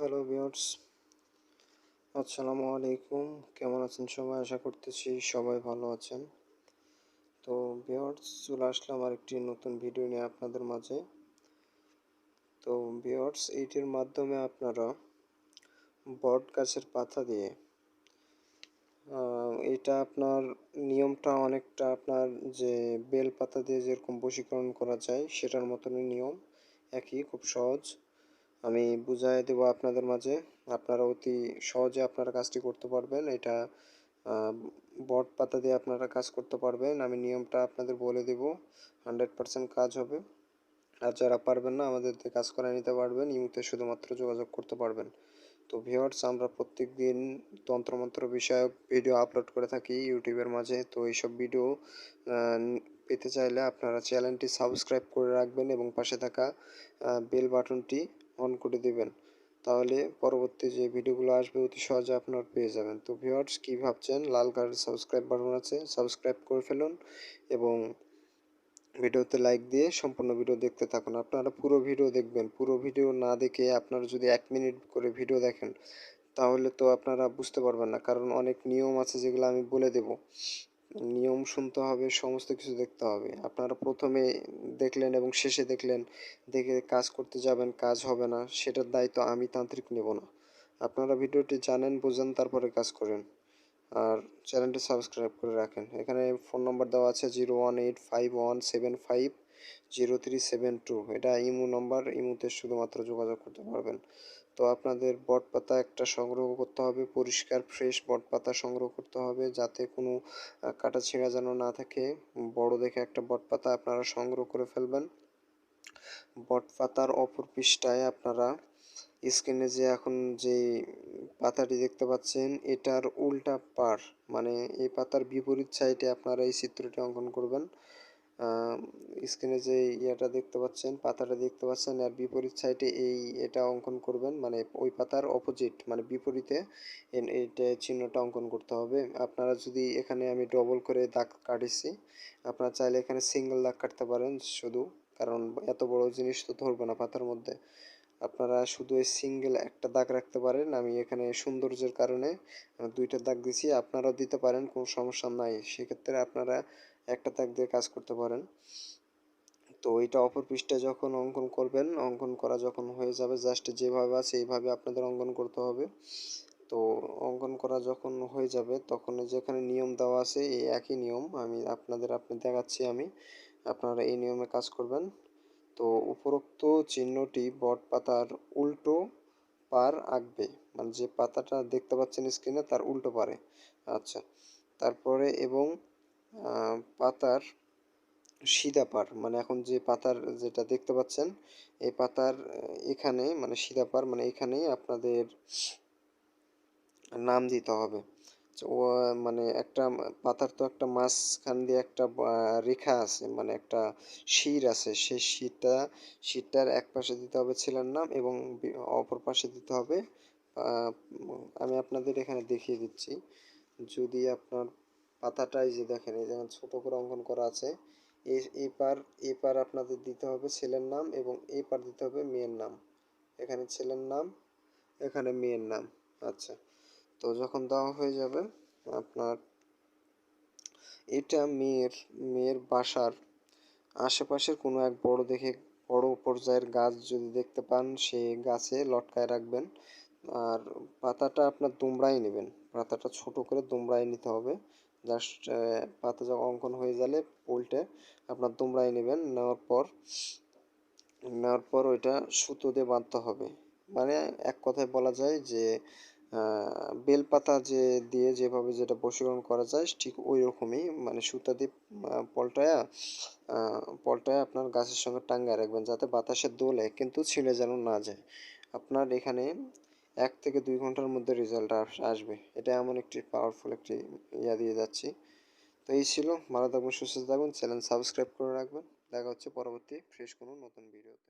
Hello viewers, আসসালামু আলাইকুম। কেমন আছেন সবাই? আশা করতেছি সবাই ভালো আছেন। তো ভিউয়ার্স, চলে আসলাম আরেকটি নতুন ভিডিও নিয়ে আপনাদের মাঝে। তো ভিউয়ার্স, এইটির মাধ্যমে আপনারা বট গাছের পাতা দিয়ে এটা আপনার নিয়মটা অনেকটা আপনার যে বেল পাতা দিয়ে যেরকম বশীকরণ করা যায় সেটার মতনই নিয়ম, একই, খুব সহজ। আমি বুঝাই দেবো আপনাদের মাঝে। আপনারা অতি সহজে আপনারা কাজটি করতে পারবেন। এটা বট পাতা দিয়ে আপনারা কাজ করতে পারবেন। আমি নিয়মটা আপনাদের বলে দেব, 100% কাজ হবে। আর যারা পারবেন না আমাদের দিয়ে কাজ করায় নিতে পারবেন, ইমুতে শুধুমাত্র যোগাযোগ করতে পারবেন। তো ভিউয়ার্স, আমরা প্রত্যেক দিন তন্ত্রমন্ত্র বিষয়ক ভিডিও আপলোড করে থাকি ইউটিউবের মাঝে। তো এইসব ভিডিও পেতে চাইলে আপনারা চ্যানেলটি সাবস্ক্রাইব করে রাখবেন এবং পাশে থাকা বেল বাটনটি অন করে দেবেন। তাহলে পরবর্তী যে ভিডিওগুলো আসবে অতি সহজে আপনারা পেয়ে যাবেন। তো ভিউয়ার্স, কী ভাবছেন? লাল কালারের সাবস্ক্রাইব বাটন আছে, সাবস্ক্রাইব করে ফেলুন এবং ভিডিওতে লাইক দিয়ে সম্পূর্ণ ভিডিও দেখতে থাকুন। আপনারা পুরো ভিডিও দেখবেন। পুরো ভিডিও না দেখে আপনারা যদি 1 মিনিট করে ভিডিও দেখেন তাহলে তো আপনারা বুঝতে পারবেন না, কারণ অনেক নিয়ম আছে যেগুলো আমি বলে দেব। নিয়ম শুনতে হবে, সমস্ত কিছু দেখতে হবে। আপনারা প্রথমে দেখলেন এবং শেষে দেখলেন, দেখে কাজ করতে যাবেন, কাজ হবে না, সেটার দায়িত্ব আমি তান্ত্রিক নেব না। আপনারা ভিডিওটি জানেন, বোঝেন, তারপরে কাজ করেন। আর চ্যানেলটি সাবস্ক্রাইব করে রাখেন। এখানে ফোন নম্বর দেওয়া আছে 01851750372। এটা ইমো নম্বর, ইমোতে শুধুমাত্র যোগাযোগ করতে পারবেন। তো আপনাদের বট পাতা একটা সংগ্রহ করতে হবে, পরিষ্কার ফ্রেশ বট পাতা সংগ্রহ করতে হবে, যাতে কোনো কাটা ছিঁড়া যেন না থাকে। বড় দেখে একটা বট পাতা আপনারা সংগ্রহ করে ফেলবেন। বট পাতার অপর পৃষ্ঠায় আপনারা স্ক্রিনে যে এখন যে পাতাটি দেখতে পাচ্ছেন এটার উল্টা পার, মানে এই পাতার বিপরীত সাইডে আপনারা এই চিত্রটি অঙ্কন করবেন। স্ক্রিনে যে ইয়াটা দেখতে পাচ্ছেন, পাতাটা দেখতে পাচ্ছেন, আর বিপরীত সাইডে এটা অঙ্কন করবেন, মানে ওই পাতার অপোজিট, মানে বিপরীতে এইটা চিহ্নটা অঙ্কন করতে হবে। আপনারা যদি এখানে আমি ডবল করে দাগ কাটিছি, আপনারা চাইলে এখানে সিঙ্গেল দাগ কাটতে পারেন শুধু, কারণ এত বড় জিনিস তো ধরবে না পাতার মধ্যে। আপনারা শুধু এই সিঙ্গেল একটা দাগ রাখতে পারেন। আমি এখানে সৌন্দর্যের কারণে দুইটা দাগ দিছি, আপনারাও দিতে পারেন, কোনো সমস্যা নাই। সেক্ষেত্রে আপনারা একটা দাগ দিয়ে কাজ করতে পারেন। তো এটা অপর পৃষ্ঠায় যখন অঙ্কন করবেন, অঙ্কন করা যখন হয়ে যাবে, জাস্ট যেভাবে আছে এইভাবে আপনাদের অঙ্কন করতে হবে। তো অঙ্কন করা যখন হয়ে যাবে তখন যেখানে নিয়ম দেওয়া আছে এই একই নিয়ম আমি আপনি দেখাচ্ছি আমি, আপনারা এই নিয়মে কাজ করবেন। তো উপরোক্ত চিহ্নটি বট পাতার উল্টো পার আঁকবে, মানে যে পাতাটা দেখতে পাচ্ছেন স্ক্রিনে তার উল্টো পারে। আচ্ছা, তারপরে এবং পাতার সিধা পার, মানে এখন যে পাতার যেটা দেখতে পাচ্ছেন এই পাতার এখানে, মানে সিধা পার, মানে এখানেই আপনাদের নাম দিতে হবে। ও মানে একটা পাতার তো একটা মাঝখান দিয়ে একটা রেখা আছে, মানে একটা শির আছে, সেই শিরটার এক পাশে দিতে হবে ছেলের নাম এবং অপর পাশে দিতে হবে আমি আপনাদের এখানে দেখিয়ে দিচ্ছি। যদি আপনার পাতাটাই যে দেখেন, এই যেমন ছোট করে অঙ্কন করা আছে, এই পার আপনাদের দিতে হবে ছেলের নাম এবং এই পার দিতে হবে মেয়ের নাম। এখানে ছেলের নাম, এখানে মেয়ের নাম। আচ্ছা, তো যখন দেওয়া হয়ে যাবে আপনার এটা মেয়ের বাসার আশেপাশের কোনো এক বড় পর্যায়ের গাছ যদি দেখতে পান সে গাছে লটকায় রাখবেন। আর পাতাটা আপনার দুমড়াই নেবেন, পাতাটা ছোট করে দুমড়াই নিতে হবে। জাস্ট পাতা যখন অঙ্কন হয়ে গেলে উল্টে আপনার দুমড়াই নেবেন, নেওয়ার পর ওইটা সুতো দিয়ে বাঁধতে হবে। মানে এক কথায় বলা যায় যে বেলপাতা দিয়ে যেভাবে যেটা বশীকরণ করা যায় ঠিক ওই রকমই, মানে সুতা দিয়ে পল্টায় আপনার গাছের সঙ্গে টাঙ্গায় রাখবেন, যাতে বাতাসে দোলে কিন্তু ছিঁড়ে যেন না যায়। আপনার এখানে 1 থেকে 2 ঘন্টার মধ্যে রেজাল্ট আসবে। এটা এমন একটি পাওয়ারফুল একটি ইয়া দিয়ে যাচ্ছি। তো এই ছিল, ভালো থাকবেন, সুস্থ থাকবেন, চ্যানেল সাবস্ক্রাইব করে রাখবেন। দেখা হচ্ছে পরবর্তী ফ্রেশ কোনো নতুন ভিডিওতে।